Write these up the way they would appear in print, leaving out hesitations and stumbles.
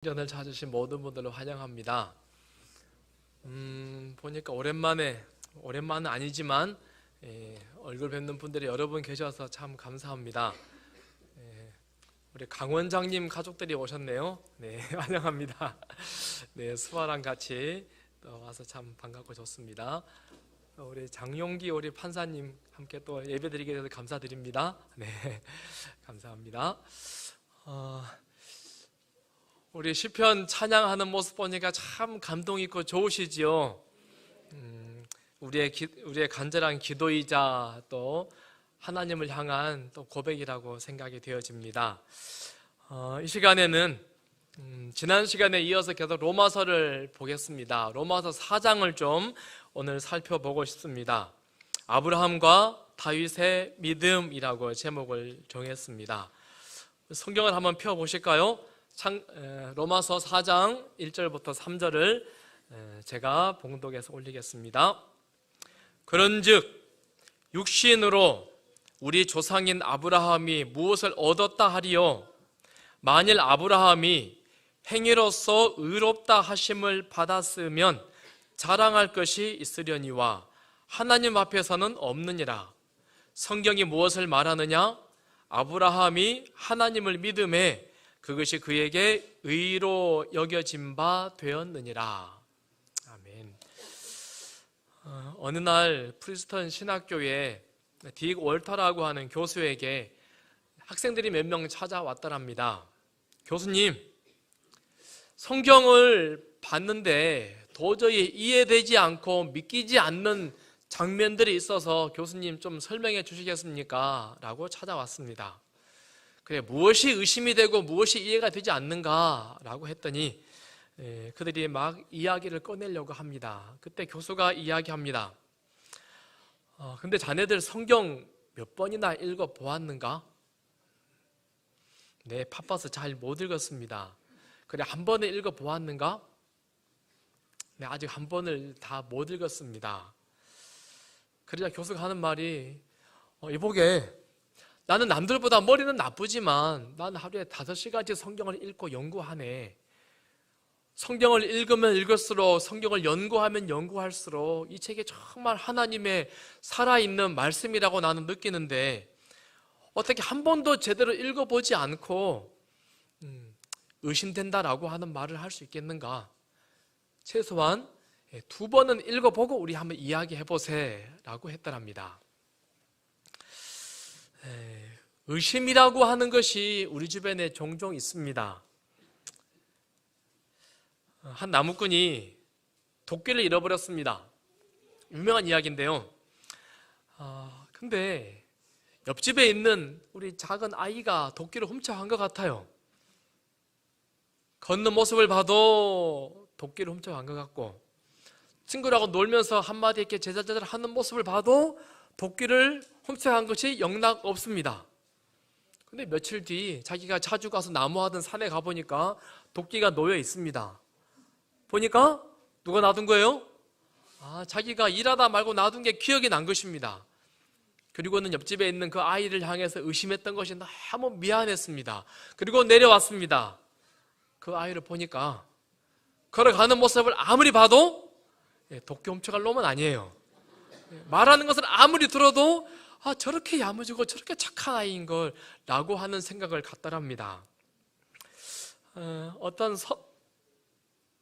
전을 찾으신 모든 분들을 환영합니다. 보니까 오랜만은 아니지만 얼굴 뵙는 분들이 여러 분 계셔서 참 감사합니다. 우리 강 원장님 가족들이 오셨네요. 네, 환영합니다. 네, 수아랑 같이 또 와서 참 반갑고 좋습니다. 우리 장용기 우리 판사님 함께 또 예배드리게 돼서 감사드립니다. 네, 감사합니다. 우리 시편 찬양하는 모습 보니까 참 감동 있고 좋으시지요. 우리의 간절한 기도이자 또 하나님을 향한 또 고백이라고 생각이 되어집니다. 이 시간에는 지난 시간에 이어서 계속 로마서를 보겠습니다. 로마서 4장을 좀 오늘 살펴보고 싶습니다. 아브라함과 다윗의 믿음이라고 제목을 정했습니다. 성경을 한번 펴보실까요? 로마서 4장 1절부터 3절을 제가 봉독해서 올리겠습니다. 그런즉 육신으로 우리 조상인 아브라함이 무엇을 얻었다 하리요? 만일 아브라함이 행위로서 의롭다 하심을 받았으면 자랑할 것이 있으려니와 하나님 앞에서는 없느니라. 성경이 무엇을 말하느냐? 아브라함이 하나님을 믿음에 그것이 그에게 의로 여겨진 바 되었느니라. 아멘. 어느 날 프리스턴 신학교에 딕 월터라고 하는 교수에게 학생들이 몇 명 찾아왔더랍니다. 교수님, 성경을 봤는데 도저히 이해되지 않고 믿기지 않는 장면들이 있어서 교수님 좀 설명해 주시겠습니까? 라고 찾아왔습니다. 그래, 무엇이 의심이 되고 무엇이 이해가 되지 않는가? 라고 했더니 그들이 막 이야기를 꺼내려고 합니다. 그때 교수가 이야기합니다. 근데 자네들 성경 몇 번이나 읽어보았는가? 네, 바빠서 잘 못 읽었습니다. 그래, 한 번에 읽어보았는가? 네, 아직 한 번을 다 못 읽었습니다. 그러자 교수가 하는 말이 이보게, 나는 남들보다 머리는 나쁘지만 나는 하루에 5시간씩 성경을 읽고 연구하네. 성경을 읽으면 읽을수록, 성경을 연구하면 연구할수록 이 책이 정말 하나님의 살아있는 말씀이라고 나는 느끼는데 어떻게 한 번도 제대로 읽어보지 않고 의심된다라고 하는 말을 할 수 있겠는가? 최소한 2번은 읽어보고 우리 한번 이야기해보세 라고 했더랍니다. 의심이라고 하는 것이 우리 주변에 종종 있습니다. 한 나무꾼이 도끼를 잃어버렸습니다. 유명한 이야기인데요. 근데 옆집에 있는 우리 작은 아이가 도끼를 훔쳐간 것 같아요. 걷는 모습을 봐도 도끼를 훔쳐간 것 같고, 친구라고 놀면서 한마디 이렇게 제자제자 하는 모습을 봐도 도끼를 훔쳐간 것이 영락 없습니다. 근데 며칠 뒤 자기가 자주 가서 나무하던 산에 가보니까 도끼가 놓여 있습니다. 보니까 누가 놔둔 거예요? 자기가 일하다 말고 놔둔 게 기억이 난 것입니다. 그리고는 옆집에 있는 그 아이를 향해서 의심했던 것이 너무 미안했습니다. 그리고 내려왔습니다. 그 아이를 보니까 걸어가는 모습을 아무리 봐도 도끼 훔쳐갈 놈은 아니에요. 말하는 것을 아무리 들어도 저렇게 야무지고 저렇게 착한 아이인 걸 라고 하는 생각을 갖더랍니다. 어떤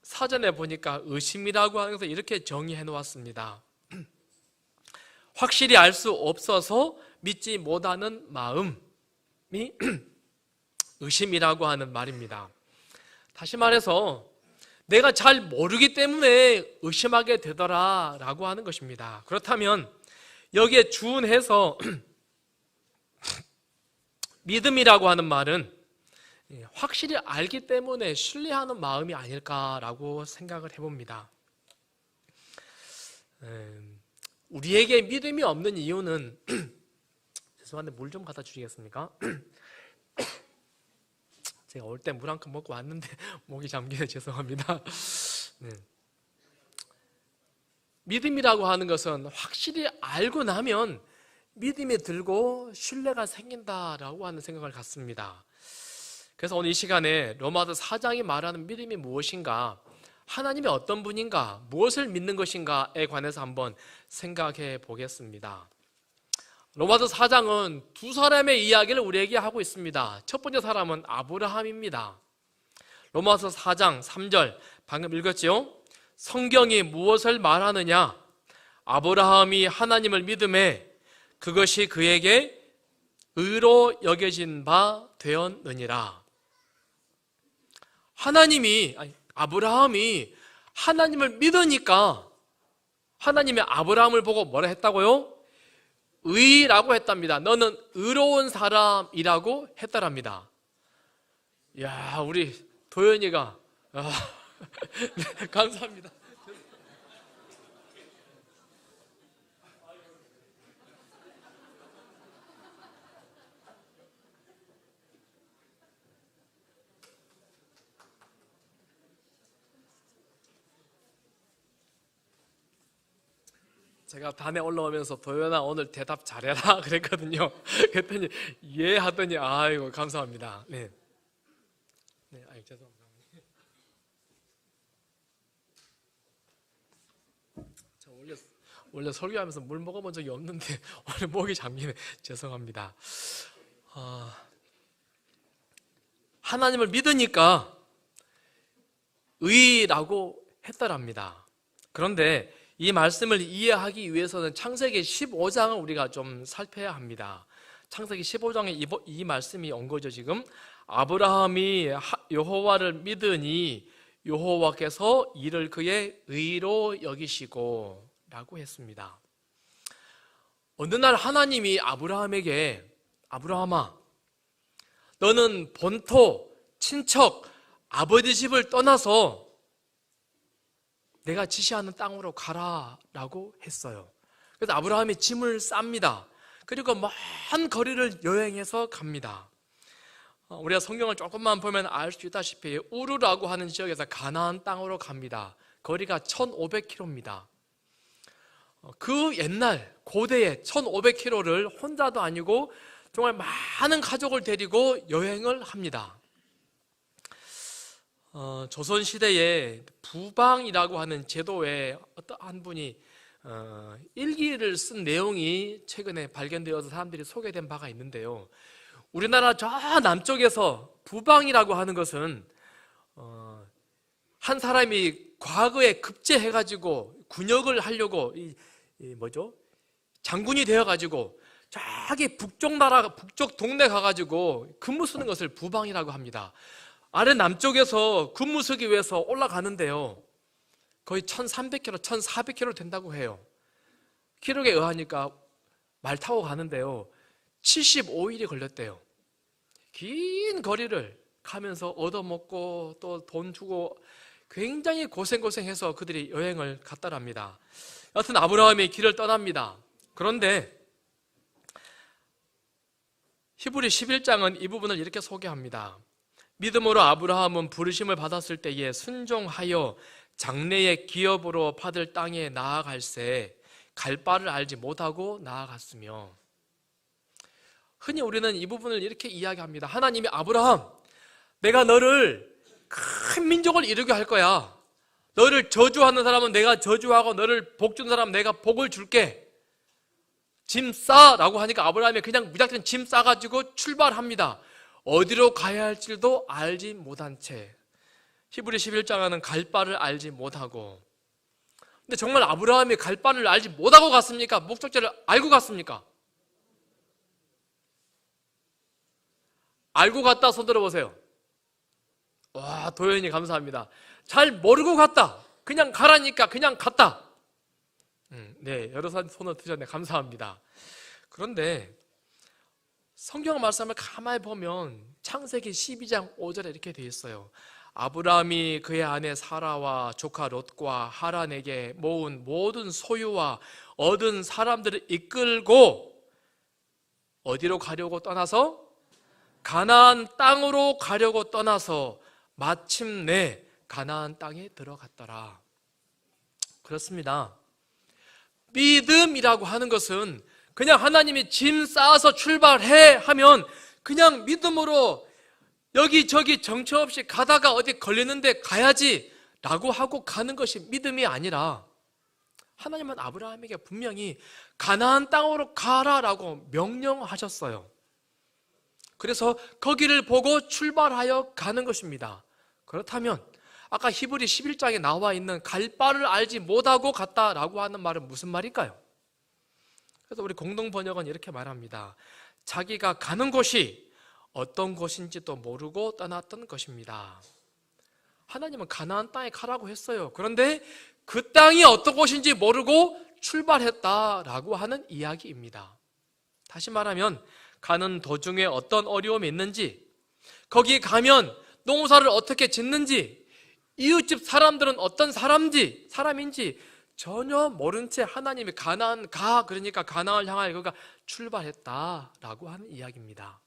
사전에 보니까 의심이라고 하는 것을 이렇게 정의해 놓았습니다. 확실히 알 수 없어서 믿지 못하는 마음이 의심이라고 하는 말입니다. 다시 말해서 내가 잘 모르기 때문에 의심하게 되더라 라고 하는 것입니다. 그렇다면 여기에 주운해서 믿음이라고 하는 말은 확실히 알기 때문에 신뢰하는 마음이 아닐까라고 생각을 해봅니다. 우리에게 믿음이 없는 이유는 죄송한데 물 좀 갖다 주시겠습니까? 제가 올 때 물 한 컵 먹고 왔는데 목이 잠기네, 죄송합니다. 믿음이라고 하는 것은 확실히 알고 나면 믿음이 들고 신뢰가 생긴다라고 하는 생각을 갖습니다. 그래서 오늘 이 시간에 로마서 4장이 말하는 믿음이 무엇인가, 하나님이 어떤 분인가, 무엇을 믿는 것인가에 관해서 한번 생각해 보겠습니다. 로마서 4장은 두 사람의 이야기를 우리에게 하고 있습니다. 첫 번째 사람은 아브라함입니다. 로마서 4장 3절 방금 읽었지요? 성경이 무엇을 말하느냐? 아브라함이 하나님을 믿음에 그것이 그에게 의로 여겨진 바 되었느니라. 아브라함이 하나님을 믿으니까 하나님이 아브라함을 보고 뭐라 했다고요? 의라고 했답니다. 너는 의로운 사람이라고 했다랍니다. 야, 우리 도연이가 네, 감사합니다. 제가 밤에 올라오면서 도연아 오늘 대답 잘해라 그랬거든요. 그랬더니 예 하더니 아이고 감사합니다. 네, 네, 아이 죄송합니다. 저 원래 설교하면서 물 먹어본 적이 없는데 오늘 목이 잠기네. 죄송합니다. 하나님을 믿으니까 의라고 했더랍니다. 그런데 이 말씀을 이해하기 위해서는 창세기 15장을 우리가 좀 살펴야 합니다. 창세기 15장에 이 말씀이 온 거죠. 지금 아브라함이 여호와를 믿으니 여호와께서 이를 그의 의로 여기시고 라고 했습니다. 어느 날 하나님이 아브라함에게 아브라함아, 너는 본토, 친척, 아버지 집을 떠나서 내가 지시하는 땅으로 가라라고 했어요. 그래서 아브라함이 짐을 쌉니다. 그리고 먼 거리를 여행해서 갑니다. 우리가 성경을 조금만 보면 알 수 있다시피 우르라고 하는 지역에서 가나안 땅으로 갑니다. 거리가 1500km입니다. 그 옛날 고대에 1500km를 혼자도 아니고 정말 많은 가족을 데리고 여행을 합니다. 조선시대에 부방이라고 하는 제도에 어떤 한 분이 일기를 쓴 내용이 최근에 발견되어서 사람들이 소개된 바가 있는데요. 우리나라 저 남쪽에서 부방이라고 하는 것은 한 사람이 과거에 급제해가지고 군역을 하려고 장군이 되어가지고 저기 북쪽 동네 가가지고 근무 쓰는 것을 부방이라고 합니다. 아래 남쪽에서 근무 서기 위해서 올라가는데요, 거의 1300km, 1400km 된다고 해요. 기록에 의하니까 말 타고 가는데요 75일이 걸렸대요. 긴 거리를 가면서 얻어먹고 또 돈 주고 굉장히 고생해서 그들이 여행을 갔다랍니다. 여하튼 아브라함이 길을 떠납니다. 그런데 히브리 11장은 이 부분을 이렇게 소개합니다. 믿음으로 아브라함은 부르심을 받았을 때에 순종하여 장래의 기업으로 받을 땅에 나아갈새 갈 바를 알지 못하고 나아갔으며, 흔히 우리는 이 부분을 이렇게 이야기합니다. 하나님이 아브라함, 내가 너를 큰 민족을 이루게 할 거야. 너를 저주하는 사람은 내가 저주하고 너를 복 주는 사람은 내가 복을 줄게. 짐 싸라고 하니까 아브라함이 그냥 무작정 짐 싸가지고 출발합니다. 어디로 가야 할지도 알지 못한 채. 히브리 11장에는 갈 바를 알지 못하고. 근데 정말 아브라함이 갈 바를 알지 못하고 갔습니까? 목적지를 알고 갔습니까? 알고 갔다 손 들어보세요. 와, 도현이 감사합니다. 잘 모르고 갔다. 그냥 가라니까 그냥 갔다. 네, 여러 사람 손을 드셨네. 감사합니다. 그런데 성경 말씀을 가만히 보면 창세기 12장 5절에 이렇게 되어 있어요. 아브라함이 그의 아내 사라와 조카 롯과 하란에게 모은 모든 소유와 얻은 사람들을 이끌고 어디로 가려고 떠나서? 가나안 땅으로 가려고 떠나서 마침내 가나안 땅에 들어갔더라. 그렇습니다. 믿음이라고 하는 것은 그냥 하나님이 짐 싸서 출발해 하면 그냥 믿음으로 여기저기 정처 없이 가다가 어디 걸리는데 가야지 라고 하고 가는 것이 믿음이 아니라 하나님은 아브라함에게 분명히 가나안 땅으로 가라라고 명령하셨어요. 그래서 거기를 보고 출발하여 가는 것입니다. 그렇다면 아까 히브리 11장에 나와 있는 갈 바를 알지 못하고 갔다라고 하는 말은 무슨 말일까요? 그래서 우리 공동 번역은 이렇게 말합니다. 자기가 가는 곳이 어떤 곳인지도 모르고 떠났던 것입니다. 하나님은 가나안 땅에 가라고 했어요. 그런데 그 땅이 어떤 곳인지 모르고 출발했다라고 하는 이야기입니다. 다시 말하면 가는 도중에 어떤 어려움이 있는지, 거기에 가면 농사를 어떻게 짓는지, 이웃집 사람들은 어떤 사람인지 전혀 모른 채 하나님이 가나안 가, 그러니까 가나안을 향하여 그가 출발했다라고 하는 이야기입니다.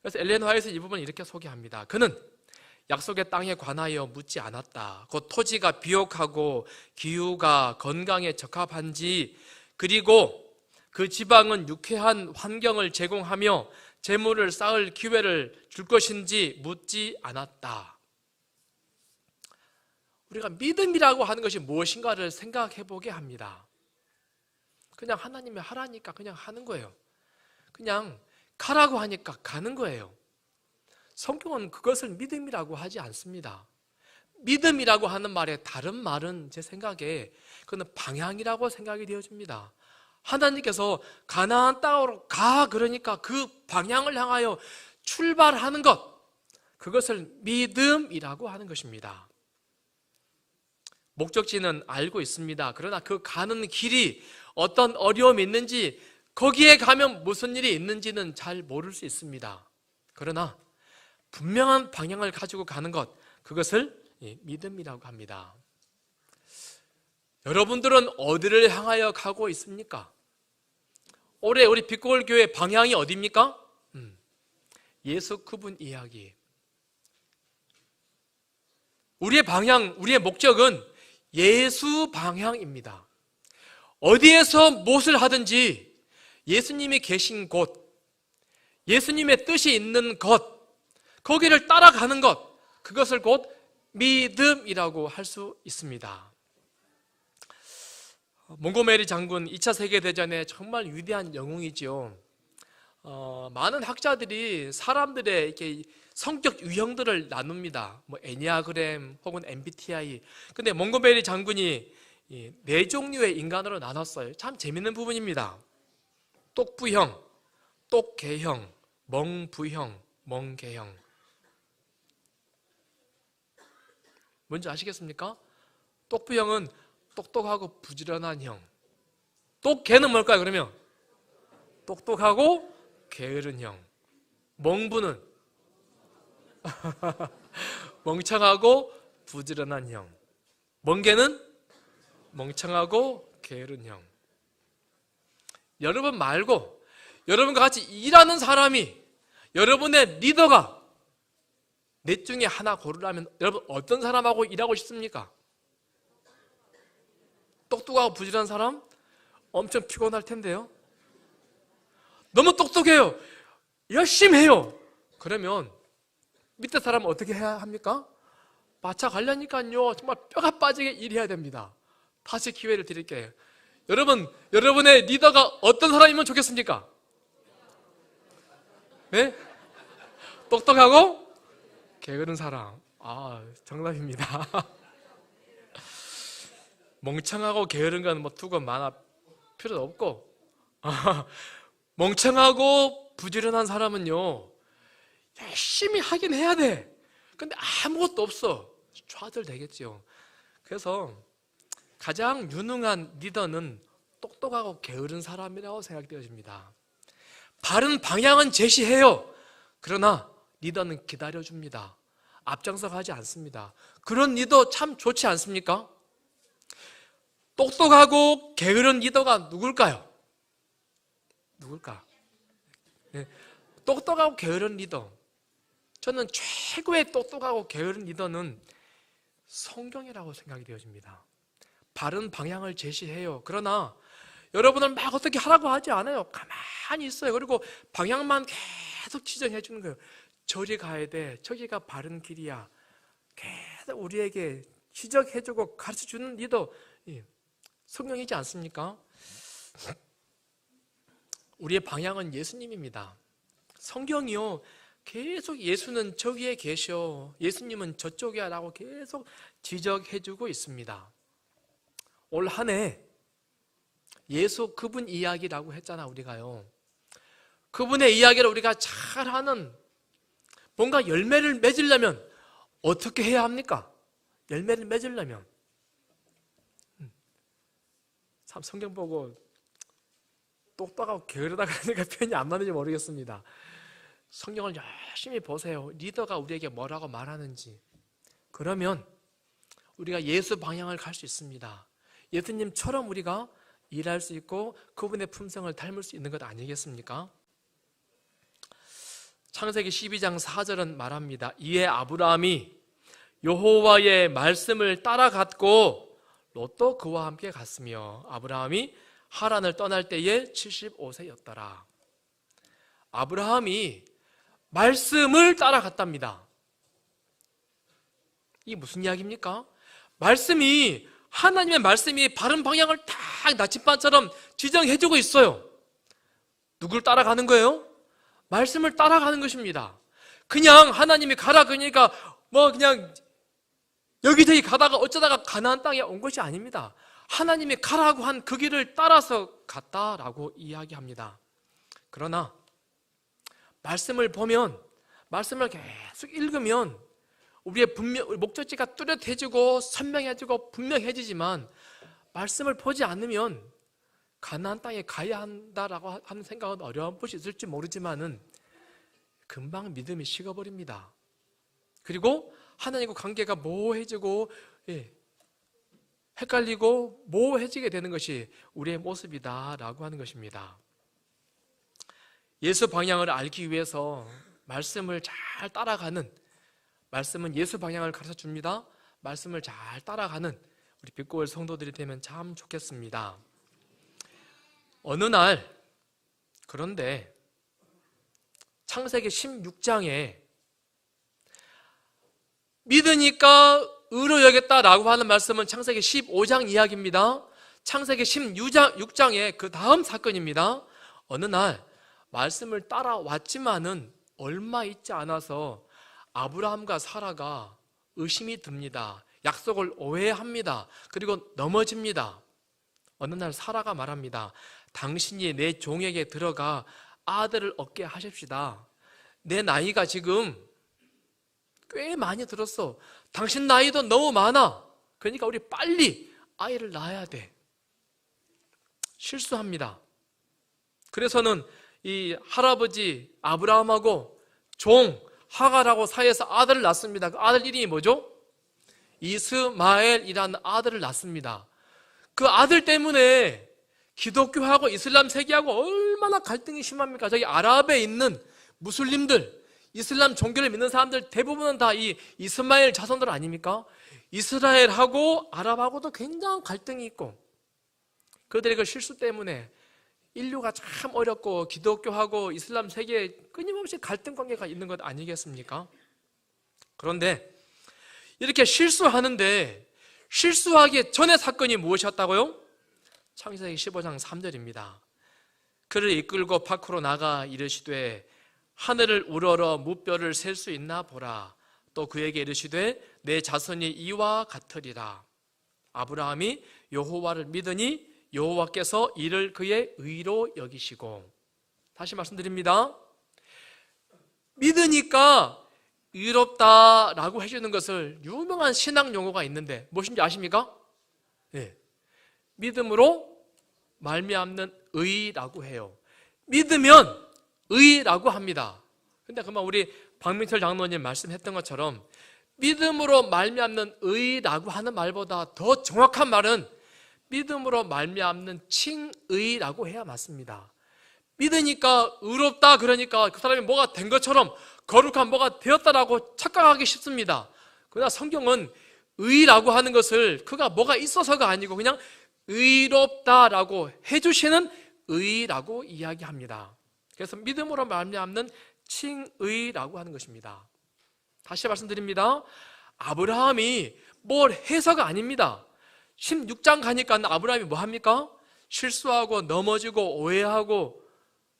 그래서 엘렌 화이트 이 부분을 이렇게 소개합니다. 그는 약속의 땅에 관하여 묻지 않았다. 곧 토지가 비옥하고 기후가 건강에 적합한지, 그리고 그 지방은 유쾌한 환경을 제공하며 재물을 쌓을 기회를 줄 것인지 묻지 않았다. 우리가 믿음이라고 하는 것이 무엇인가를 생각해 보게 합니다. 그냥 하나님이 하라니까 그냥 하는 거예요. 그냥 가라고 하니까 가는 거예요. 성경은 그것을 믿음이라고 하지 않습니다. 믿음이라고 하는 말의 다른 말은 제 생각에 그건 방향이라고 생각이 되어집니다. 하나님께서 가나안 땅으로 가, 그러니까 그 방향을 향하여 출발하는 것, 그것을 믿음이라고 하는 것입니다. 목적지는 알고 있습니다. 그러나 그 가는 길이 어떤 어려움이 있는지, 거기에 가면 무슨 일이 있는지는 잘 모를 수 있습니다. 그러나 분명한 방향을 가지고 가는 것, 그것을 믿음이라고 합니다. 여러분들은 어디를 향하여 가고 있습니까? 올해 우리 빛고울 교회 방향이 어디입니까? 예수 그분 이야기. 우리의 방향, 우리의 목적은 예수 방향입니다. 어디에서 무엇을 하든지 예수님이 계신 곳, 예수님의 뜻이 있는 것, 거기를 따라가는 것, 그것을 곧 믿음이라고 할 수 있습니다. 몽고메리 장군 2차 세계대전에 정말 위대한 영웅이지요. 많은 학자들이 사람들의 이렇게 성격 유형들을 나눕니다. 뭐 애니아그램 혹은 MBTI. 근데 몽고메리 장군이 4종류의 인간으로 나눴어요. 참 재밌는 부분입니다. 똑부형, 똑개형, 멍부형, 멍개형. 뭔지 아시겠습니까? 똑부형은 똑똑하고 부지런한 형. 똑개는 뭘까요, 그러면? 똑똑하고 게으른 형. 멍부는 멍청하고 부지런한 형. 멍개는 멍청하고 게으른 형. 여러분 말고 여러분과 같이 일하는 사람이, 여러분의 리더가 넷 중에 하나 고르라면 여러분 어떤 사람하고 일하고 싶습니까? 똑똑하고 부지런한 사람? 엄청 피곤할 텐데요. 너무 똑똑해요. 열심히 해요. 그러면 밑에 사람은 어떻게 해야 합니까? 마차 가려니까요, 정말 뼈가 빠지게 일해야 됩니다. 다시 기회를 드릴게요. 여러분, 여러분의 리더가 어떤 사람이면 좋겠습니까? 네? 똑똑하고 게으른 사람. 정답입니다. 멍청하고 게으른 건 뭐 두고 많아 필요도 없고, 멍청하고 부지런한 사람은요, 열심히 하긴 해야 돼. 근데 아무것도 없어. 좌절되겠죠. 그래서 가장 유능한 리더는 똑똑하고 게으른 사람이라고 생각되어집니다. 바른 방향은 제시해요. 그러나 리더는 기다려줍니다. 앞장서 가지 않습니다. 그런 리더 참 좋지 않습니까? 똑똑하고 게으른 리더가 누굴까요? 누굴까? 네. 똑똑하고 게으른 리더. 저는 최고의 똑똑하고 게으른 리더는 성경이라고 생각이 되어집니다. 바른 방향을 제시해요. 그러나 여러분을 막 어떻게 하라고 하지 않아요. 가만히 있어요. 그리고 방향만 계속 지정해 주는 거예요. 저리 가야 돼, 저기가 바른 길이야, 계속 우리에게 지적해주고 가르쳐주는 리더, 성령이지 않습니까? 우리의 방향은 예수님입니다. 성경이요, 계속 예수는 저기에 계셔, 예수님은 저쪽이야 라고 계속 지적해주고 있습니다. 올 한 해 예수 그분 이야기라고 했잖아. 우리가요, 그분의 이야기를 우리가 잘하는, 뭔가 열매를 맺으려면 어떻게 해야 합니까? 열매를 맺으려면 참 성경 보고 똑똑하고 게으르다고 하니까 표현이 안 맞는지 모르겠습니다. 성경을 열심히 보세요. 리더가 우리에게 뭐라고 말하는지. 그러면 우리가 예수 방향을 갈 수 있습니다. 예수님처럼 우리가 일할 수 있고 그분의 품성을 닮을 수 있는 것 아니겠습니까? 창세기 12장 4절은 말합니다. 이에 아브라함이 여호와의 말씀을 따라갔고 롯도 그와 함께 갔으며 아브라함이 하란을 떠날 때에 75세였더라. 아브라함이 말씀을 따라갔답니다. 이게 무슨 이야기입니까? 하나님의 말씀이 바른 방향을 딱 나침반처럼 지정해주고 있어요. 누굴 따라가는 거예요? 말씀을 따라가는 것입니다. 그냥 하나님이 가라 그러니까 그냥 여기저기 가다가 어쩌다가 가나안 땅에 온 것이 아닙니다. 하나님이 가라고 한 그 길을 따라서 갔다라고 이야기합니다. 그러나 말씀을 보면, 말씀을 계속 읽으면 우리의 목적지가 뚜렷해지고 선명해지고 분명해지지만, 말씀을 보지 않으면 가나안 땅에 가야 한다라고 하는 생각은 어려운 것이 있을지 모르지만은 금방 믿음이 식어버립니다. 그리고 하나님과 관계가 모호해지고 헷갈리고 모호해지게 되는 것이 우리의 모습이다라고 하는 것입니다. 예수 방향을 알기 위해서 말씀을 잘 따라가는, 말씀은 예수 방향을 가르쳐 줍니다. 말씀을 잘 따라가는 우리 빛고엘 성도들이 되면 참 좋겠습니다. 어느 날, 그런데 창세기 16장에 믿으니까 의로 여겼다라고 하는 말씀은 창세기 15장 이야기입니다. 창세기 16장의 그 다음 사건입니다. 어느 날 말씀을 따라왔지만은 얼마 있지 않아서 아브라함과 사라가 의심이 듭니다. 약속을 오해합니다. 그리고 넘어집니다. 어느 날 사라가 말합니다. 당신이 내 종에게 들어가 아들을 얻게 하십시다. 내 나이가 지금 꽤 많이 들었어. 당신 나이도 너무 많아. 그러니까 우리 빨리 아이를 낳아야 돼. 실수합니다. 그래서는 이 할아버지 아브라함하고 종 하갈하고 사이에서 아들을 낳습니다. 그 아들 이름이 뭐죠? 이스마엘이라는 아들을 낳습니다. 그 아들 때문에 기독교하고 이슬람 세계하고 얼마나 갈등이 심합니까? 저기 아랍에 있는 무슬림들, 이슬람 종교를 믿는 사람들 대부분은 다 이 이스마엘 자손들 아닙니까? 이스라엘하고 아랍하고도 굉장한 갈등이 있고, 그들의 그 실수 때문에 인류가 참 어렵고 기독교하고 이슬람 세계에 끊임없이 갈등 관계가 있는 것 아니겠습니까? 그런데 이렇게 실수하는데 실수하기 전의 사건이 무엇이었다고요? 창세기 15장 3절입니다. 그를 이끌고 밖으로 나가 이르시되 하늘을 우러러 무뼈를 셀 수 있나 보라. 또 그에게 이르시되 내 자손이 이와 같으리라. 아브라함이 여호와를 믿으니 여호와께서 이를 그의 의로 여기시고. 다시 말씀드립니다. 믿으니까 의롭다라고 해주는 것을 유명한 신학 용어가 있는데 무엇인지 아십니까? 네. 믿음으로 말미암는 의라고 해요. 믿으면 의라고 합니다. 근데 그만 우리 박민철 장로님 말씀했던 것처럼 믿음으로 말미암는 의라고 하는 말보다 더 정확한 말은 믿음으로 말미암는 칭의라고 해야 맞습니다. 믿으니까 의롭다 그러니까 그 사람이 뭐가 된 것처럼 거룩한 뭐가 되었다라고 착각하기 쉽습니다. 그러나 성경은 의라고 하는 것을 그가 뭐가 있어서가 아니고 그냥 의롭다라고 해주시는 의라고 이야기합니다. 그래서 믿음으로 말미암는 칭의라고 하는 것입니다. 다시 말씀드립니다. 아브라함이 뭘 해서가 아닙니다. 16장 가니까 아브라함이 뭐 합니까? 실수하고 넘어지고 오해하고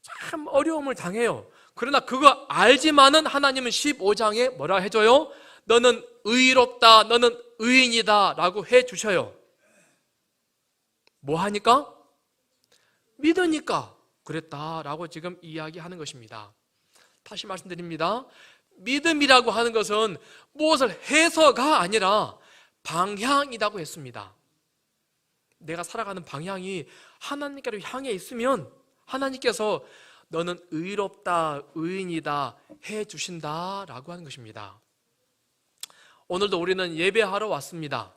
참 어려움을 당해요. 그러나 그거 알지만은 하나님은 15장에 뭐라 해줘요? 너는 의롭다, 너는 의인이다 라고 해주셔요. 뭐 하니까? 믿으니까 그랬다라고 지금 이야기하는 것입니다. 다시 말씀드립니다. 믿음이라고 하는 것은 무엇을 해서가 아니라 방향이라고 했습니다. 내가 살아가는 방향이 하나님께로 향해 있으면 하나님께서 너는 의롭다, 의인이다 해주신다라고 하는 것입니다. 오늘도 우리는 예배하러 왔습니다.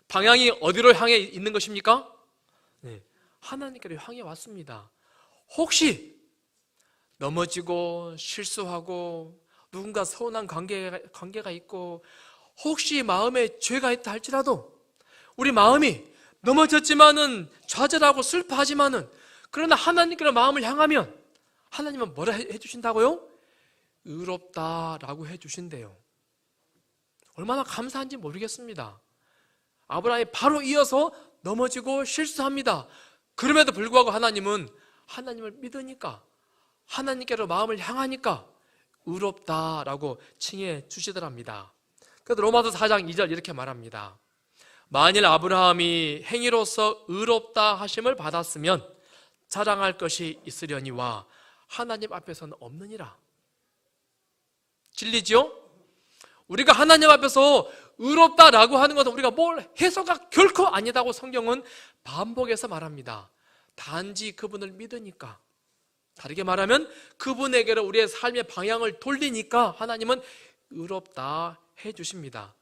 방향이 어디로 향해 있는 것입니까? 네, 하나님께로 향해 왔습니다. 혹시 넘어지고 실수하고 누군가 서운한 관계가 있고 혹시 마음에 죄가 있다 할지라도 우리 마음이 넘어졌지만은 좌절하고 슬퍼하지만은 그러나 하나님께로 마음을 향하면 하나님은 뭐라 해주신다고요? 의롭다라고 해주신대요. 얼마나 감사한지 모르겠습니다. 아브라함이 바로 이어서 넘어지고 실수합니다. 그럼에도 불구하고 하나님은 하나님을 믿으니까 하나님께로 마음을 향하니까 의롭다라고 칭해 주시더랍니다. 그래서 로마서 4장 2절 이렇게 말합니다. 만일 아브라함이 행위로서 의롭다 하심을 받았으면 자랑할 것이 있으려니와 하나님 앞에서는 없느니라. 진리지요? 우리가 하나님 앞에서 의롭다라고 하는 것은 우리가 뭘 해서가 결코 아니다고 성경은 반복해서 말합니다. 단지 그분을 믿으니까, 다르게 말하면 그분에게로 우리의 삶의 방향을 돌리니까 하나님은 의롭다 해주십니다.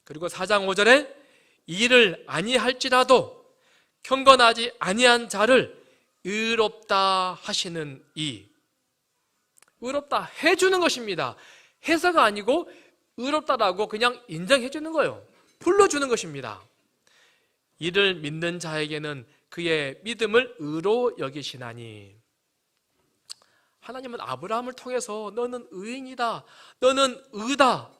그리고 4장 5절에 이를 아니할지라도 경건하지 아니한 자를 의롭다 하시는 이, 의롭다 해주는 것입니다. 해서가 아니고 의롭다라고 그냥 인정해 주는 거예요. 불러주는 것입니다. 이를 믿는 자에게는 그의 믿음을 의로 여기시나니. 하나님은 아브라함을 통해서 너는 의인이다, 너는 의다,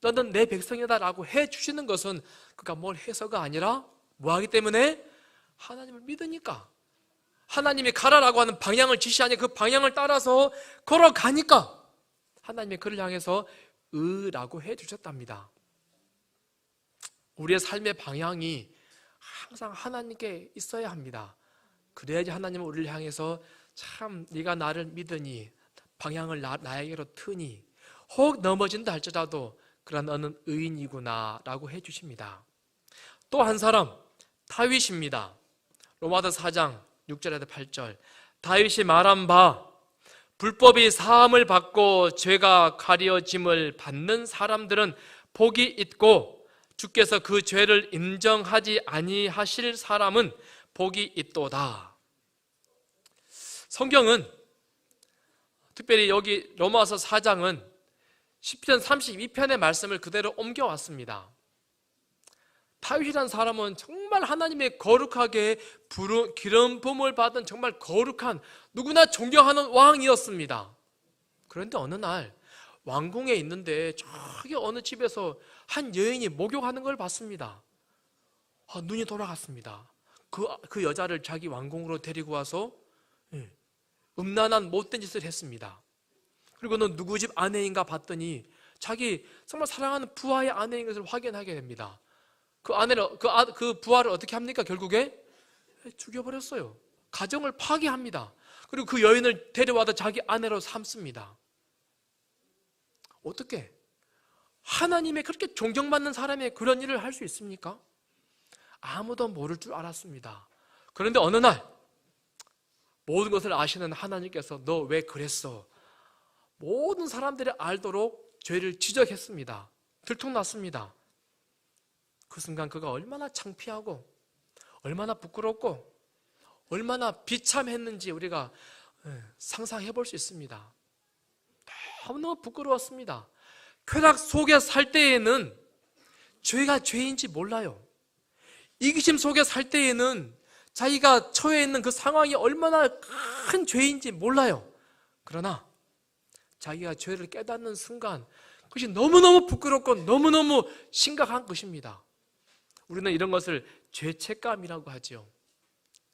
너는 내 백성이다 라고 해주시는 것은 그가 뭘 해서가 아니라 뭐하기 때문에? 하나님을 믿으니까, 하나님이 가라라고 하는 방향을 지시하니 그 방향을 따라서 걸어가니까 하나님이 그를 향해서 의라고 해주셨답니다. 우리의 삶의 방향이 항상 하나님께 있어야 합니다. 그래야지 하나님은 우리를 향해서 참 네가 나를 믿으니 방향을 나에게로 트니 혹 넘어진다 할지라도 그러나 너는 의인이구나 라고 해주십니다. 또 한 사람 다윗입니다. 로마서 4장 6절에서 8절 다윗이 말한 바 불법이 사함을 받고 죄가 가려짐을 받는 사람들은 복이 있고 주께서 그 죄를 인정하지 아니하실 사람은 복이 있도다. 성경은 특별히 여기 로마서 4장은 시편 32편의 말씀을 그대로 옮겨왔습니다. 다윗이라는 사람은 정말 하나님의 거룩하게 기름 부음을 받은 정말 거룩한 누구나 존경하는 왕이었습니다. 그런데 어느 날 왕궁에 있는데 저기 어느 집에서 한 여인이 목욕하는 걸 봤습니다. 눈이 돌아갔습니다. 그 여자를 자기 왕궁으로 데리고 와서 음란한 못된 짓을 했습니다. 그리고 너 누구 집 아내인가 봤더니 자기 정말 사랑하는 부하의 아내인 것을 확인하게 됩니다. 그 부하를 어떻게 합니까? 결국에 죽여버렸어요. 가정을 파괴합니다. 그리고 그 여인을 데려와서 자기 아내로 삼습니다. 어떻게? 하나님의 그렇게 존경받는 사람이 그런 일을 할 수 있습니까? 아무도 모를 줄 알았습니다. 그런데 어느 날 모든 것을 아시는 하나님께서 너 왜 그랬어? 모든 사람들이 알도록 죄를 지적했습니다. 들통났습니다. 그 순간 그가 얼마나 창피하고 얼마나 부끄럽고 얼마나 비참했는지 우리가 상상해 볼 수 있습니다. 너무너무 부끄러웠습니다. 쾌락 속에 살 때에는 죄가 죄인지 몰라요. 이기심 속에 살 때에는 자기가 처해 있는 그 상황이 얼마나 큰 죄인지 몰라요. 그러나 자기가 죄를 깨닫는 순간 그것이 너무너무 부끄럽고 너무너무 심각한 것입니다. 우리는 이런 것을 죄책감이라고 하죠.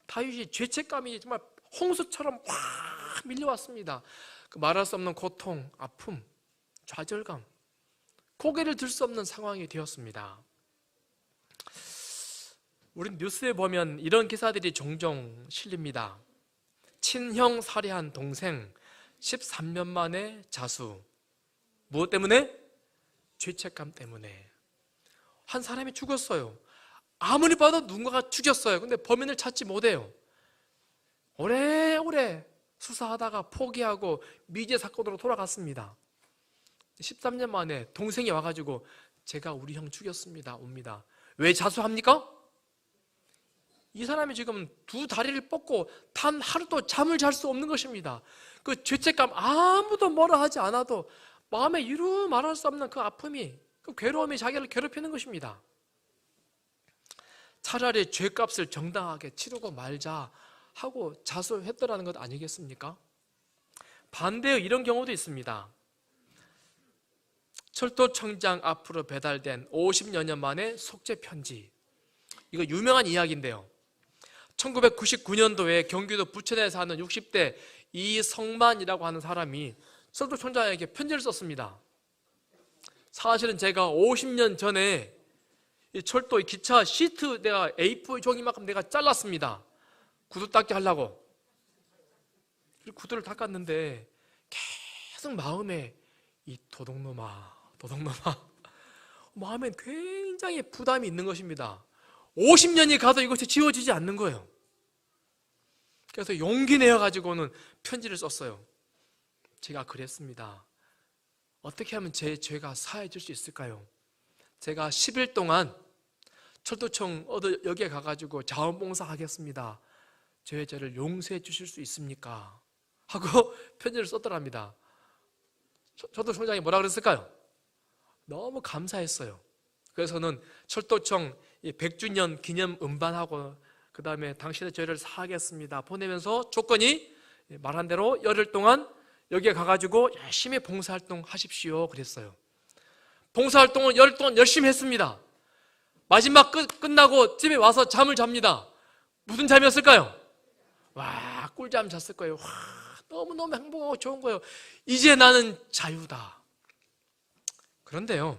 다윗이 죄책감이 정말 홍수처럼 확 밀려왔습니다. 그 말할 수 없는 고통, 아픔, 좌절감, 고개를 들 수 없는 상황이 되었습니다. 우리 뉴스에 보면 이런 기사들이 종종 실립니다. 친형 살해한 동생 13년 만에 자수. 무엇 때문에? 죄책감 때문에. 한 사람이 죽었어요. 아무리 봐도 누군가가 죽였어요. 근데 범인을 찾지 못해요. 오래오래 수사하다가 포기하고 미제 사건으로 돌아갔습니다. 13년 만에 동생이 와가지고 제가 우리 형 죽였습니다. 옵니다. 왜 자수합니까? 이 사람이 지금 두 다리를 뻗고 단 하루도 잠을 잘 수 없는 것입니다. 그 죄책감, 아무도 뭐라 하지 않아도 마음에 이루 말할 수 없는 그 아픔이, 그 괴로움이 자기를 괴롭히는 것입니다. 차라리 죄값을 정당하게 치르고 말자 하고 자수했더라는 것 아니겠습니까? 반대의 이런 경우도 있습니다. 철도청장 앞으로 배달된 50여 년 만에 속죄 편지. 이거 유명한 이야기인데요. 1999년도에 경기도 부천에 사는 60대 이성만이라고 하는 사람이 철도청장에게 편지를 썼습니다. 사실은 제가 50년 전에 이 철도 기차 시트 내가 A4 종이만큼 내가 잘랐습니다. 구두 닦기 하려고. 구두를 닦았는데 계속 마음에 이 도둑놈아 마음에 굉장히 부담이 있는 것입니다. 50년이 가도 이것이 지워지지 않는 거예요. 그래서 용기 내어가지고는 편지를 썼어요. 제가 그랬습니다. 어떻게 하면 제 죄가 사해질 수 있을까요? 제가 10일 동안 철도청 여기에 가가지고 자원봉사 하겠습니다. 제 죄를 용서해 주실 수 있습니까? 하고 편지를 썼더랍니다. 철도청장이 뭐라 그랬을까요? 너무 감사했어요. 그래서는 철도청 100주년 기념 음반하고 그 다음에 당신의 죄를 사하겠습니다 보내면서 조건이 말한 대로 열흘 동안 여기에 가가지고 열심히 봉사활동 하십시오 그랬어요. 봉사활동을 열흘 동안 열심히 했습니다. 마지막 끝나고 집에 와서 잠을 잡니다. 무슨 잠이었을까요? 와, 꿀잠 잤을 거예요. 와, 너무너무 행복하고 좋은 거예요. 이제 나는 자유다. 그런데요,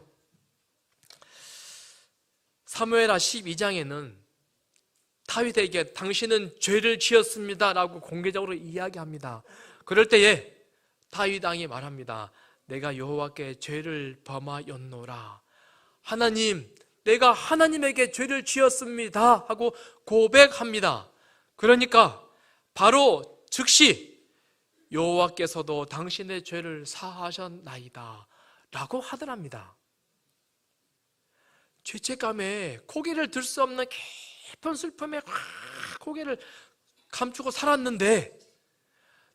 사무엘하 12장에는 다윗에게 당신은 죄를 지었습니다 라고 공개적으로 이야기합니다. 그럴 때에 다윗 왕이 말합니다. 내가 여호와께 죄를 범하였노라. 하나님, 내가 하나님에게 죄를 지었습니다 하고 고백합니다. 그러니까 바로 즉시 여호와께서도 당신의 죄를 사하셨나이다 라고 하더랍니다. 죄책감에 고개를 들 수 없는 깊은 슬픔에 고개를 감추고 살았는데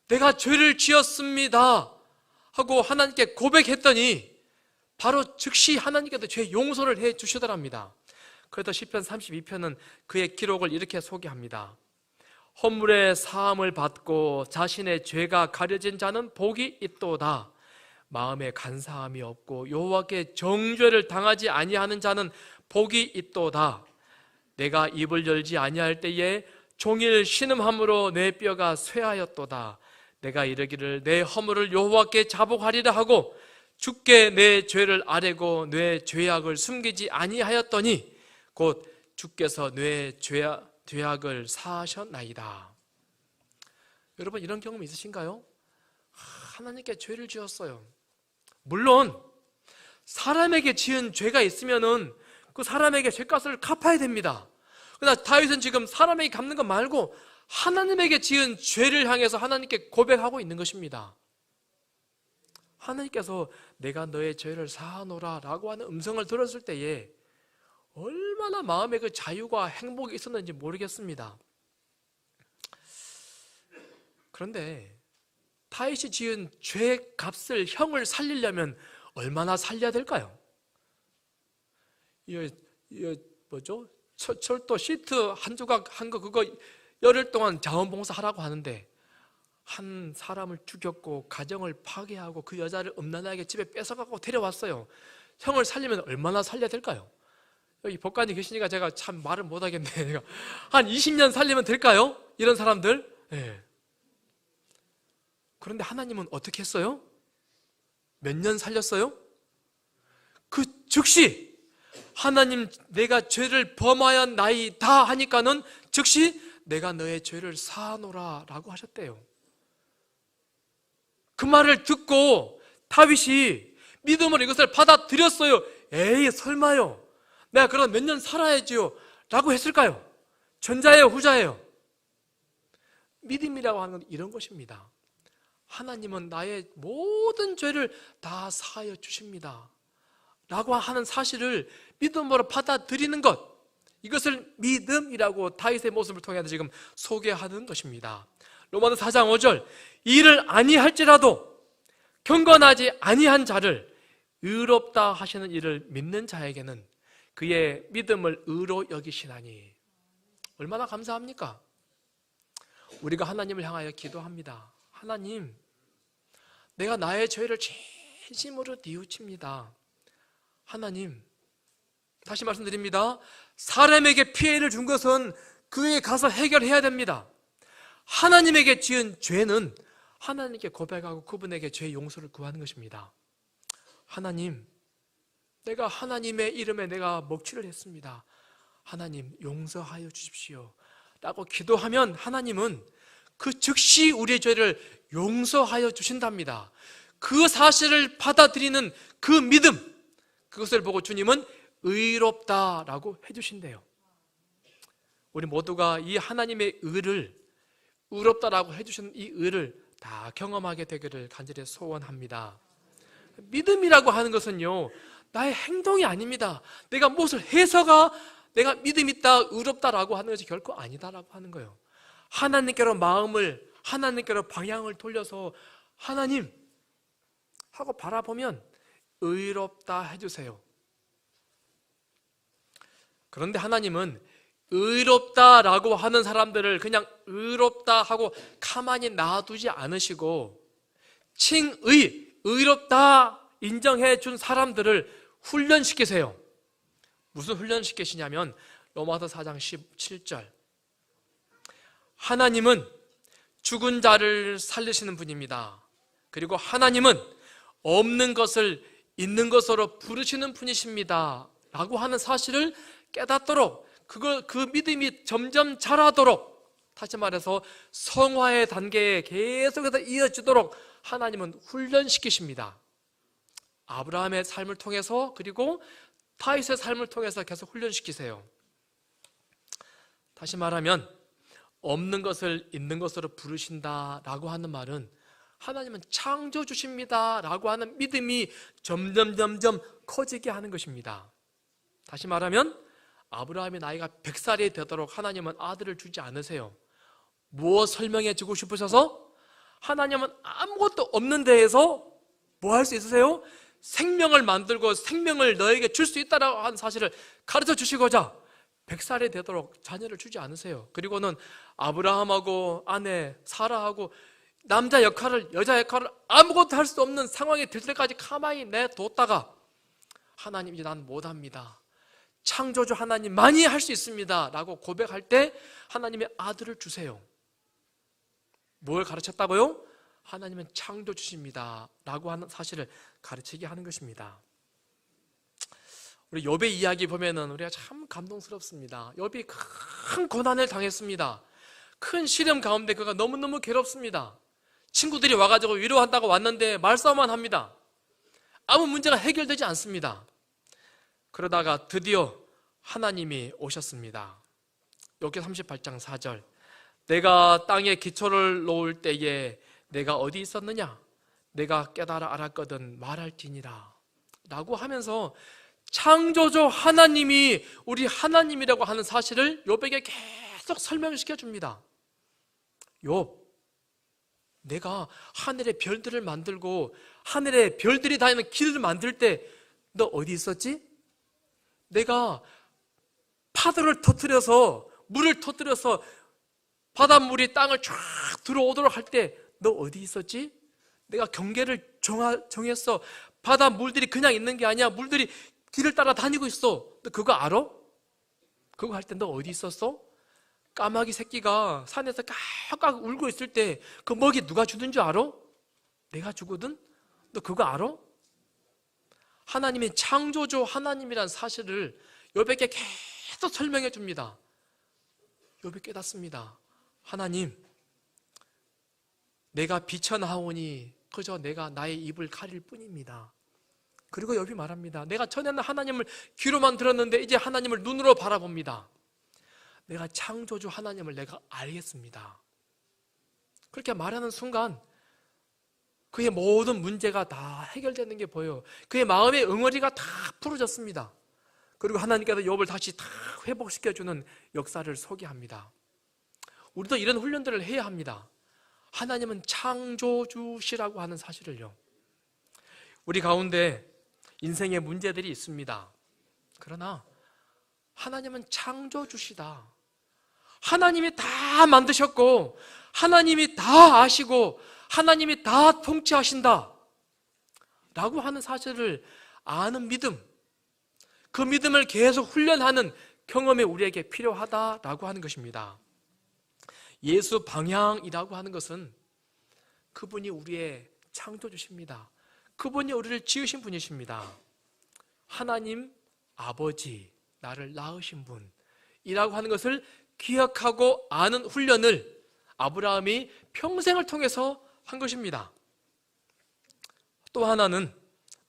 내가 죄를 지었습니다 하고 하나님께 고백했더니 바로 즉시 하나님께서 죄 용서를 해 주시더랍니다. 그래서 시편 32편은 그의 기록을 이렇게 소개합니다. 허물의 사함을 받고 자신의 죄가 가려진 자는 복이 있도다. 마음에 간사함이 없고 여호와께 정죄를 당하지 아니하는 자는 복이 있도다. 내가 입을 열지 아니할 때에 종일 신음함으로 내 뼈가 쇠하였도다. 내가 이르기를 내 허물을 여호와께 자복하리라 하고 주께 내 죄를 아뢰고 내 죄악을 숨기지 아니하였더니 곧 주께서 내 죄악을 사하셨나이다. 여러분, 이런 경험 있으신가요? 하나님께 죄를 지었어요. 물론 사람에게 지은 죄가 있으면은 그 사람에게 죄값을 갚아야 됩니다. 그러나 다윗은 지금 사람에게 갚는 것 말고 하나님에게 지은 죄를 향해서 하나님께 고백하고 있는 것입니다. 하나님께서 내가 너의 죄를 사하노라 라고 하는 음성을 들었을 때에 얼마나 마음에 그 자유가 행복이 있었는지 모르겠습니다. 그런데 다윗이 지은 죄 값을, 형을 살리려면 얼마나 살려야 될까요? 뭐죠? 철도 시트 한 조각 한 거 그거 열흘 동안 자원봉사 하라고 하는데 한 사람을 죽였고 가정을 파괴하고 그 여자를 음란하게 집에 뺏어가고 데려왔어요. 형을 살리면 얼마나 살려야 될까요? 여기 법관이 계시니까 제가 참 말을 못하겠네. 한 20년 살리면 될까요? 이런 사람들. 네. 그런데 하나님은 어떻게 했어요? 몇 년 살렸어요? 그 즉시 하나님 내가 죄를 범하였나이다 하니까는 즉시 내가 너의 죄를 사하노라 라고 하셨대요. 그 말을 듣고 다윗이 믿음으로 이것을 받아들였어요. 에이 설마요, 내가 그럼 몇 년 살아야지요 라고 했을까요? 전자예요, 후자예요? 믿음이라고 하는 건 이런 것입니다. 하나님은 나의 모든 죄를 다 사하여 주십니다 라고 하는 사실을 믿음으로 받아들이는 것, 이것을 믿음이라고 다윗의 모습을 통해서 지금 소개하는 것입니다. 로마서 4장 5절, 이를 아니할지라도 경건하지 아니한 자를 의롭다 하시는 이를 믿는 자에게는 그의 믿음을 의로 여기시나니. 얼마나 감사합니까? 우리가 하나님을 향하여 기도합니다. 하나님, 내가 나의 죄를 진심으로 뉘우칩니다. 하나님, 다시 말씀드립니다. 사람에게 피해를 준 것은 그에게 가서 해결해야 됩니다. 하나님에게 지은 죄는 하나님께 고백하고 그분에게 죄의 용서를 구하는 것입니다. 하나님, 내가 하나님의 이름에 내가 먹칠을 했습니다. 하나님 용서하여 주십시오 라고 기도하면 하나님은 그 즉시 우리의 죄를 용서하여 주신답니다. 그 사실을 받아들이는 그 믿음, 그것을 보고 주님은 의롭다라고 해주신대요. 우리 모두가 이 하나님의 의를, 의롭다라고 해주신 이 의를 다 경험하게 되기를 간절히 소원합니다. 믿음이라고 하는 것은요, 나의 행동이 아닙니다. 내가 무엇을 해서가 내가 믿음 있다, 의롭다라고 하는 것이 결코 아니다라고 하는 거예요. 하나님께로 마음을, 하나님께로 방향을 돌려서 하나님 하고 바라보면 의롭다 해주세요. 그런데 하나님은 의롭다라고 하는 사람들을 그냥 의롭다 하고 가만히 놔두지 않으시고 칭의, 의롭다 인정해 준 사람들을 훈련시키세요. 무슨 훈련시키시냐면 로마서 4장 17절, 하나님은 죽은 자를 살리시는 분입니다. 그리고 하나님은 없는 것을 있는 것으로 부르시는 분이십니다 라고 하는 사실을 깨닫도록, 그 믿음이 점점 자라도록, 다시 말해서 성화의 단계에 계속해서 이어지도록 하나님은 훈련시키십니다. 아브라함의 삶을 통해서, 그리고 다윗의 삶을 통해서 계속 훈련시키세요. 다시 말하면 없는 것을 있는 것으로 부르신다라고 하는 말은 하나님은 창조주십니다라고 하는 믿음이 점점 커지게 하는 것입니다. 다시 말하면 아브라함의 나이가 100살이 되도록 하나님은 아들을 주지 않으세요. 무엇 설명해 주고 싶으셔서? 하나님은 아무것도 없는 데에서 뭐 할 수 있으세요? 생명을 만들고 생명을 너에게 줄 수 있다라고 하는 사실을 가르쳐 주시고자 100살이 되도록 자녀를 주지 않으세요. 그리고는 아브라함하고 아내 사라하고 남자 역할을, 여자 역할을 아무것도 할 수 없는 상황이 될 때까지 가만히 내뒀다가 하나님, 이제 난 못합니다, 창조주 하나님만이 할 수 있습니다 라고 고백할 때 하나님의 아들을 주세요. 뭘 가르쳤다고요? 하나님은 창조주십니다 라고 하는 사실을 가르치게 하는 것입니다. 우리 욥의 이야기 보면은 우리가 참 감동스럽습니다. 욥이 큰 고난을 당했습니다. 큰 시련 가운데 그가 너무너무 괴롭습니다. 친구들이 와가지고 위로한다고 왔는데 말싸움만 합니다. 아무 문제가 해결되지 않습니다. 그러다가 드디어 하나님이 오셨습니다. 욥기 38장 4절, 내가 땅에 기초를 놓을 때에 내가 어디 있었느냐? 내가 깨달아 알았거든 말할지니라 라고 하면서 창조주 하나님이 우리 하나님이라고 하는 사실을 욥에게 계속 설명시켜 줍니다. 욥, 내가 하늘의 별들을 만들고 하늘의 별들이 다니는 길을 만들 때 너 어디 있었지? 내가 파도를 터뜨려서, 물을 터뜨려서 바닷물이 땅을 쫙 들어오도록 할 때 너 어디 있었지? 내가 경계를 정했어. 바다 물들이 그냥 있는 게 아니야. 물들이 길을 따라 다니고 있어. 너 그거 알아? 그거 할 때 너 어디 있었어? 까마귀 새끼가 산에서 깍깍 울고 있을 때 그 먹이 누가 주는 줄 알아? 내가 주거든? 너 그거 알아? 하나님이 창조주 하나님이란 사실을 욥에게 계속 설명해 줍니다. 욥이 깨닫습니다. 하나님, 내가 비천하오니 그저 내가 나의 입을 가릴 뿐입니다. 그리고 욥이 말합니다. 내가 전에는 하나님을 귀로만 들었는데 이제 하나님을 눈으로 바라봅니다. 내가 창조주 하나님을 내가 알겠습니다. 그렇게 말하는 순간 그의 모든 문제가 다 해결되는 게 보여요. 그의 마음의 응어리가 다 풀어졌습니다. 그리고 하나님께서 욥을 다시 다 회복시켜주는 역사를 소개합니다. 우리도 이런 훈련들을 해야 합니다. 하나님은 창조주시라고 하는 사실을요. 우리 가운데 인생의 문제들이 있습니다. 그러나 하나님은 창조주시다. 하나님이 다 만드셨고 하나님이 다 아시고 하나님이 다 통치하신다 라고 하는 사실을 아는 믿음, 그 믿음을 계속 훈련하는 경험이 우리에게 필요하다라고 하는 것입니다. 예수 방향이라고 하는 것은 그분이 우리의 창조주십니다. 그분이 우리를 지으신 분이십니다. 하나님 아버지, 나를 낳으신 분이라고 하는 것을 기억하고 아는 훈련을 아브라함이 평생을 통해서 한 것입니다. 또 하나는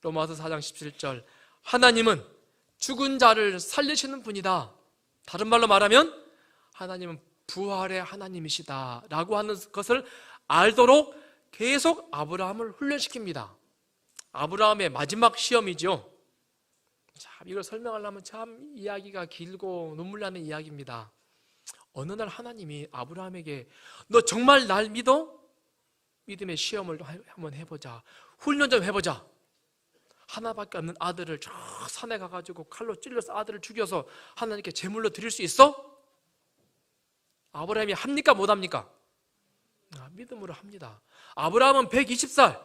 로마서 4장 17절, 하나님은 죽은 자를 살리시는 분이다. 다른 말로 말하면 하나님은 부활의 하나님이시다 라고 하는 것을 알도록 계속 아브라함을 훈련시킵니다. 아브라함의 마지막 시험이죠. 참 이걸 설명하려면 참 이야기가 길고 눈물 나는 이야기입니다. 어느 날 하나님이 아브라함에게 너 정말 날 믿어? 믿음의 시험을 한번 해보자. 훈련 좀 해보자. 하나밖에 없는 아들을 저 산에 가가지고 칼로 찔러서 아들을 죽여서 하나님께 제물로 드릴 수 있어? 아브라함이 합니까? 못합니까? 믿음으로 합니다. 아브라함은 120살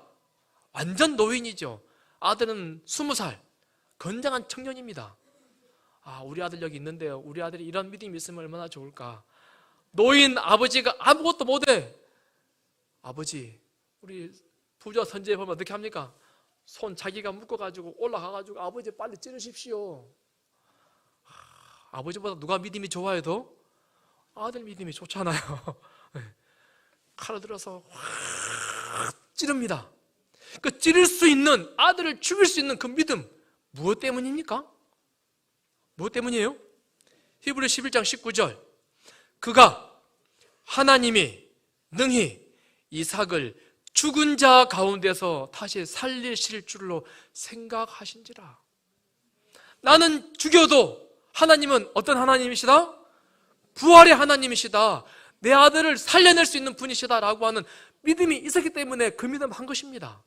완전 노인이죠. 아들은 20살 건장한 청년입니다. 우리 아들 여기 있는데요, 우리 아들이 이런 믿음이 있으면 얼마나 좋을까. 노인 아버지가 아무것도 못해. 아버지, 우리 부자 선지에 보면 어떻게 합니까? 손 자기가 묶어가지고 올라가가지고 아버지 빨리 찌르십시오. 아버지보다 누가 믿음이 좋아요 더? 아들 믿음이 좋잖아요. 칼을 들어서 확 찌릅니다. 그 찌를 수 있는, 아들을 죽일 수 있는 그 믿음, 무엇 때문입니까? 무엇 때문이에요? 히브리 11장 19절, 그가 하나님이 능히 이삭을 죽은 자 가운데서 다시 살리실 줄로 생각하신지라. 나는 죽여도 하나님은 어떤 하나님이시다? 부활의 하나님이시다. 내 아들을 살려낼 수 있는 분이시다 라고 하는 믿음이 있었기 때문에 그 믿음 한 것입니다.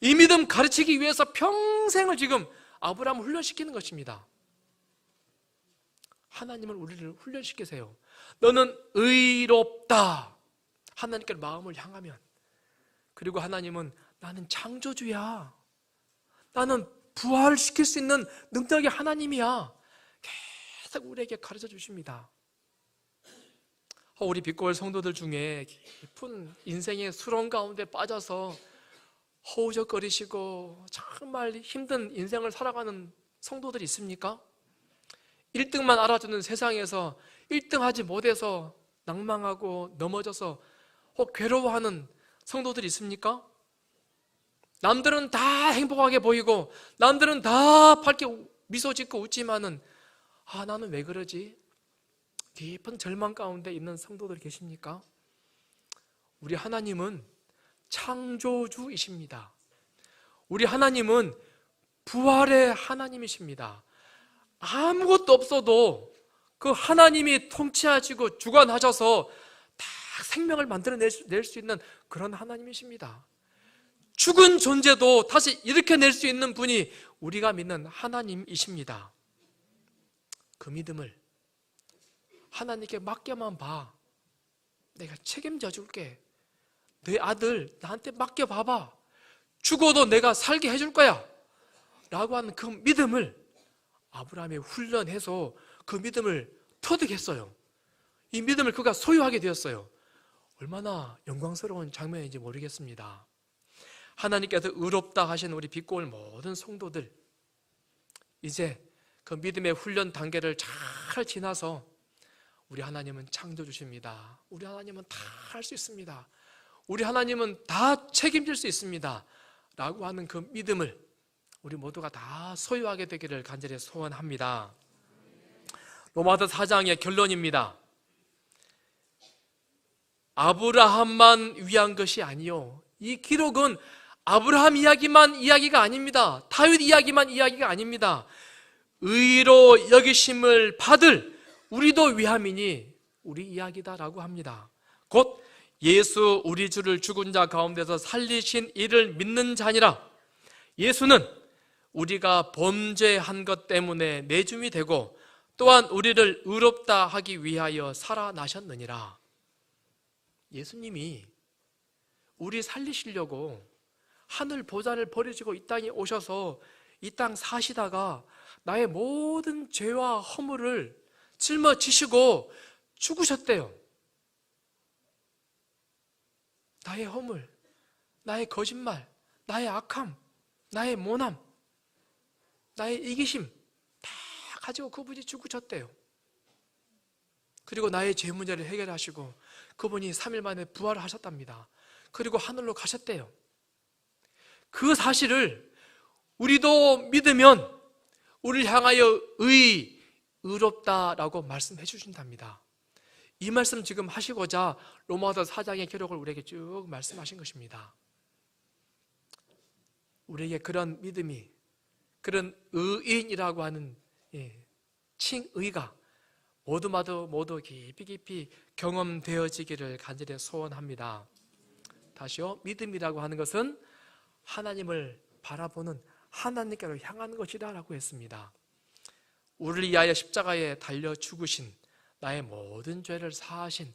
이 믿음 가르치기 위해서 평생을 지금 아브라함을 훈련시키는 것입니다. 하나님은 우리를 훈련시키세요. 너는 의롭다. 하나님께 마음을 향하면. 그리고 하나님은 나는 창조주야. 나는 부활시킬 수 있는 능력의 하나님이야. 계속 우리에게 가르쳐 주십니다. 우리 빛고울 성도들 중에 깊은 인생의 수렁 가운데 빠져서 허우적거리시고 정말 힘든 인생을 살아가는 성도들이 있습니까? 1등만 알아주는 세상에서 1등 하지 못해서 낭망하고 넘어져서 혹 괴로워하는 성도들이 있습니까? 남들은 다 행복하게 보이고 남들은 다 밝게 미소 짓고 웃지만은 나는 왜 그러지? 깊은 절망 가운데 있는 성도들 계십니까? 우리 하나님은 창조주이십니다. 우리 하나님은 부활의 하나님이십니다. 아무것도 없어도 그 하나님이 통치하시고 주관하셔서 다 생명을 만들어낼 수 있는 그런 하나님이십니다. 죽은 존재도 다시 일으켜낼 수 있는 분이 우리가 믿는 하나님이십니다. 그 믿음을 하나님께 맡겨만 봐. 내가 책임져 줄게. 내 아들 나한테 맡겨봐봐. 죽어도 내가 살게 해줄 거야 라고 하는 그 믿음을 아브라함이 훈련해서 그 믿음을 터득했어요. 이 믿음을 그가 소유하게 되었어요. 얼마나 영광스러운 장면인지 모르겠습니다. 하나님께서 의롭다 하신 우리 빛고울 모든 성도들, 이제 그 믿음의 훈련 단계를 잘 지나서 우리 하나님은 창조주십니다. 우리 하나님은 다 할 수 있습니다. 우리 하나님은 다 책임질 수 있습니다 라고 하는 그 믿음을 우리 모두가 다 소유하게 되기를 간절히 소원합니다. 로마서 4장의 결론입니다. 아브라함만 위한 것이 아니요, 이 기록은 아브라함 이야기만 이야기가 아닙니다. 다윗 이야기만 이야기가 아닙니다. 의로 여기심을 받을 우리도 위함이니 우리 이야기다라고 합니다. 곧 예수 우리 주를 죽은 자 가운데서 살리신 이를 믿는 자니라. 예수는 우리가 범죄한 것 때문에 내줌이 되고 또한 우리를 의롭다 하기 위하여 살아나셨느니라. 예수님이 우리 살리시려고 하늘 보좌를 버리시고 이 땅에 오셔서 이 땅 사시다가 나의 모든 죄와 허물을 짊어지시고 죽으셨대요. 나의 허물, 나의 거짓말, 나의 악함, 나의 모남, 나의 이기심 다 가지고 그분이 죽으셨대요. 그리고 나의 죄 문제를 해결하시고 그분이 3일 만에 부활을 하셨답니다. 그리고 하늘로 가셨대요. 그 사실을 우리도 믿으면 우리를 향하여 의롭다라고 말씀해 주신답니다. 이 말씀 지금 하시고자 로마서 4장의 기록을 우리에게 쭉 말씀하신 것입니다. 우리에게 그런 믿음이, 그런 의인이라고 하는 칭의가 모두 깊이 경험되어지기를 간절히 소원합니다. 다시요, 믿음이라고 하는 것은 하나님을 바라보는 하나님께로 향하는 것이라고 했습니다. 우리를 위하여 십자가에 달려 죽으신, 나의 모든 죄를 사하신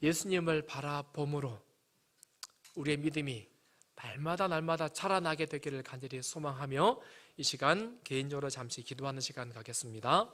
예수님을 바라봄으로 우리의 믿음이 날마다 자라나게 되기를 간절히 소망하며 이 시간 개인적으로 잠시 기도하는 시간 갖겠습니다.